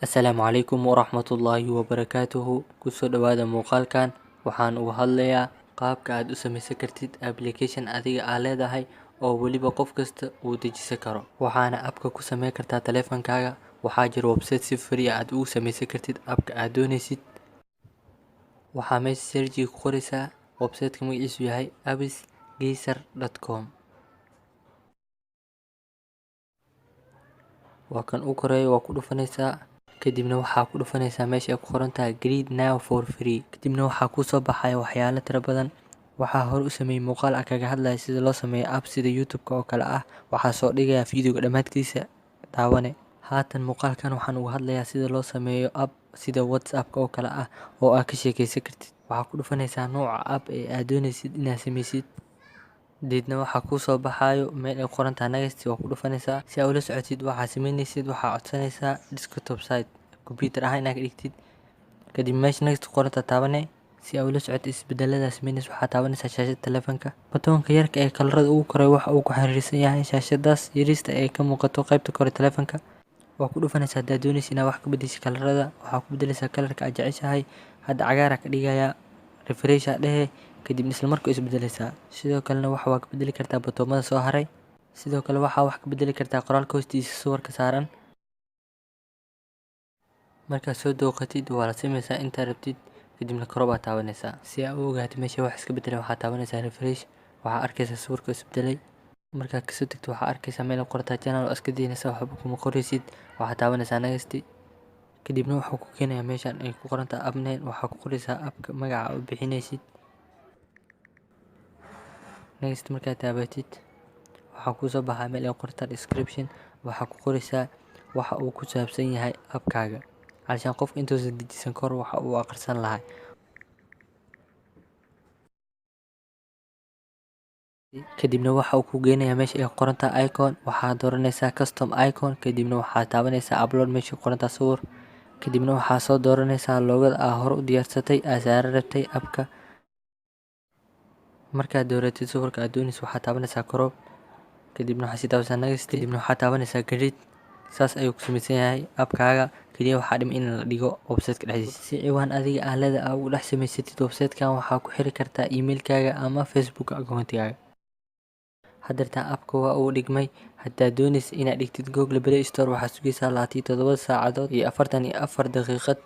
Asalaamu calaykum waraxmatullaahi wabarakaatuhu. Kusoo dhawaada muuqaalkan. Waxaan uga hadlayaa qaabka aad u samaysan kartid application adiga aad leedahay oo weliba qof kasta uu dejisan karo. Waxaana appka ku samayn kartaa taleefankaaga. Waxaa jira website si free ah aad ugu samaysan kartid appka aad doonaysid. Waxaa meesha search ku qoraysaa website-ka magaciisu yahay appsgeyser.com. waa kan u koreeyo waa ku dhufanaysaa, kadibna waxaa ku dhufanaysaa meesha ay ku qoran tahay Read now for free. kadibna waxaa ku soo baxaya waxyaalo tiro badan. waxaa hore u sameeyay muuqaal ah kaga hadlaya sida loo sameeyo app sida YouTube-ka oo kale ah. waxaa soo dhigaya video-ga dhamaadkiisa daawane. haatan muuqaalkan waxaan uga hadlayaa sida loo sameeyo app sida WhatsApp-ka oo kale ah oo aad ka sheekaysan kartid. waxaa ku dhufanaysaa nooca app ee aad doonaysid inaad samaysid. deedna waxaa kuu soo baxayo meel ay qoran tahay next. waa ku dhufanaysaa si aad ula socotid waxaa samaynaysid. waxaa codsanaysaa desktop site computer ahaan inaad ka dhigtid. kadib meesha next qoran taabane si aad ula socotid isbedelada samaynaysid. waxaa taabanaysaa shaashada taleefanka. batoonka yarka ee kalarada ugu koreeyo waxa uu ku xiriirsan yahay shaashadaas yariista ee ka muuqato qaybta kore taleefanka. waa ku dhufanaysaa haddaad doonaysid inaad wax ka bedesho kalarada. waxaa ku bedelaysaa kalarka aad jeceshahay. hadda cagaara ka dhigaya refresh dhehe kadib isla markaa isbedelaysaa. sidoo kalena waa ka bedeli kartaa batoomada soo haray. sidoo kale waxaa wax ka bedeli kartaa qoraalka hoostiisa sawirka saaran. markaad soo dooqatid waa la samaysaa intaa rabtid, kadibna koro baad taabanaysaa. si aad u ogaatid meesha wax iska bedelay waxaa taabanaysaa refresh. waxaa arkaysaa sawirka isbedelay. markaad kasoo tagto waxaa arkaysaa meel ay qoran tahay channel oo iska daynaysa waxba kuma qoraysid. waxaa taabanaysaa next. kadibna wuxuu ku keenayaa meeshan ay ku qoran tahay app name. waxaa ku qoraysaa appka magaca u bixinaysid. next markaad taabatid waxaa kuu soo baxaa meel ay qoran tahay description. waxaa ku qoraysaa waxa uu ku saabsan yahay appkaaga علشان qofka intuusan dejisan kor waxa uu akhrisan lahaa. kadibna waxa uu ku geynayaa meesha ay qoran tahay icon. waxaa dooranaysaa custom icon. kadibna waxaa taabanaysaa upload meesha qoran tahay sawir. kadibna waxaa soo dooranaysaa loogada aad hore u diyaarsatay aad saaran rabtay appka. markaad dooratid sawirka aad doonaysid waxaa taabanaysaa crop. kadibna waxaa sii taabanaysaa next. kadibna waxaa taabanaysaa create. saas ayuu ku samaysan yahay appkaaga. kaliya waxaa dhim in la dhigo website-ka dhexdiisa. si ciwaan adiga aad leedahay ugu dhex samaysatid website-kan waxaa ku xiri kartaa email-kaaga ama Facebook account-kaaga. haddeertaan appka waa uu dhigmay. haddaad doonaysid inaad dhigtid Google Play Store waxaad sugaysaa 27 saacadood iyo 44 daqiiqad.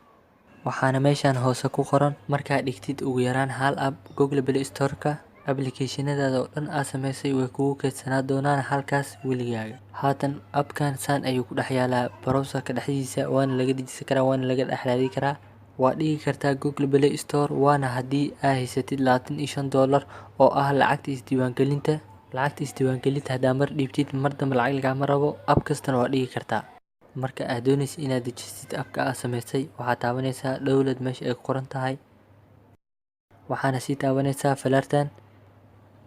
waxaana meeshan hoose ku qoran markaad dhigtid ugu yaraan hal app Google Play Store-ka application-nadaada oo dhan aad samaysay way kugu kaydsanaa doonaan halkaas weligaaga. haatan appkan saan ayuu ku dhex yaalaa browser-ka dhexdiisa waana laga dejisan karaa waana laga dhex raadin karaa. waa dhigi kartaa Google Play Store waana haddii aad haysatid $25 oo ah lacagta isdiiwaangelinta. lacagta isdiiwaangelinta haddaa mar dhiibtid mar dambe lacag lagama rabo. app kastana waa dhigi kartaa. marka aad doonaysid inaad dejisid appka aad samaysay waxaa taabanaysaa download meesha ay ku qoran tahay. waxaana sii taabanaysaa falartan.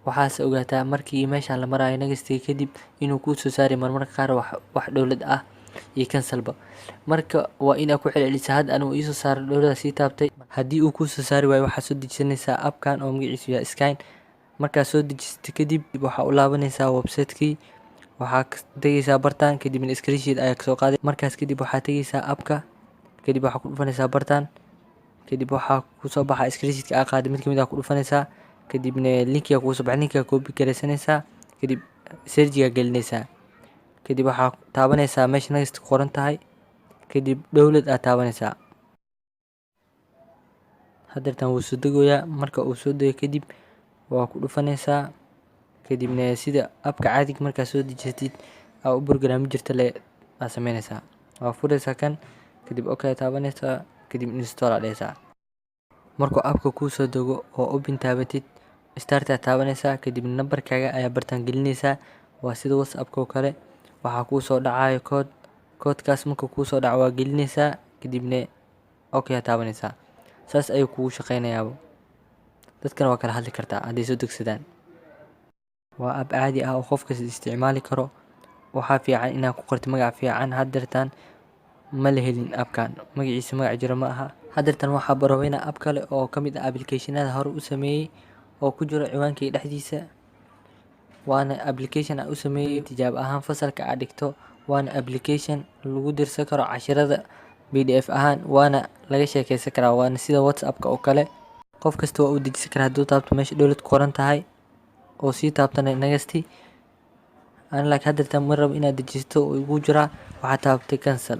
waxaase ogaataa markii meeshaan la marayo next kadib inuu kuu soo saari marmarka qaar wax dowlad ah iyo kansalba. marka waa inaad ku celcelisaa. hadda anigu iisoo saaray dowladda sii taabtay. haddii uu kuu soo saari waayo waxaad soo dejisanaysaa appkan oo magaciisu yahay Skyne. markaad soo dejisatay kadib waxaa u laabanaysaa website-kii. waxaa tegaysaa bartaan kadibna screenshot ayaa kasoo qaaday. markaas kadib waxaa tegaysaa appka. kadib waxaa ku dhufanaysaa bartaan. kadib waxaa kusoo baxaa screenshot-ka aad qaaday mid kamid ah ku dhufanaysaa. kadibna linkiga kugu soo baxay linkiga copy garaysanaysaa. kadib search-ga gelinaysaa. kadib waxaa taabanaysaa meesha next ku qoran tahay. kadib download aad taabanaysaa. haddeertaan wuu soo degayaa. marka uu soo dego kadib waa ku dhufanaysaa. kadibna sida appka caadiga markaad soo dejisatid aa u programmi jirta le aad samaynaysaa. waa furaysaa kan. kadib okay taabanaysaa. kadib install aad dhehaysaa. markuu appka kuu soo dego oo open taabatid start aad taabanaysaa. kadib nambarkaaga ayaa bartaan gelinaysaa. waa sida WhatsApp-ka oo kale. waxaa kuu soo dhacayo koodkaas markuu kuu soo dhaco waa gelinaysaa. kadibna okay aad taabanaysaa. saas ayuu kugu shaqaynayaa. dadkana waa kala hadli kartaa hadday soo degsadaan. waa app caadi ah oo qof kasta isticmaali karo. waxaa fiican inaad ku qorto magac fiican. haddeertaan ma la helin appkan magaciisa magac jiro ma aha. haddeertaan waxaa barooweynaa app kale oo ka mid ah application-nada hore u sameeyey oo ku jiro ciwaankayga dhexdiisa. waana application aan u sameeyey tijaabo ahaan fasalka aad dhigto. waana application lagu dirsan karo casharada PDF ahaan waana laga sheekeysan karaa waana sida WhatsApp-ka oo kale qof kasta waa uu dejisan karaa hadduu taabto meesha dowlad ku qoran tahay oo sii taabtana next aan like hadda ma rabo inaad dejisto oo igu jira waxaa taabtay cancel.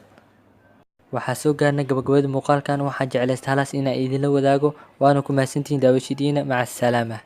waxaa soo gaarnay gabagabada muuqaalkan waxaan jeclaystay halas inaan idinla wadaago waana ku mahadsantihiin daawashadiina maca salaama.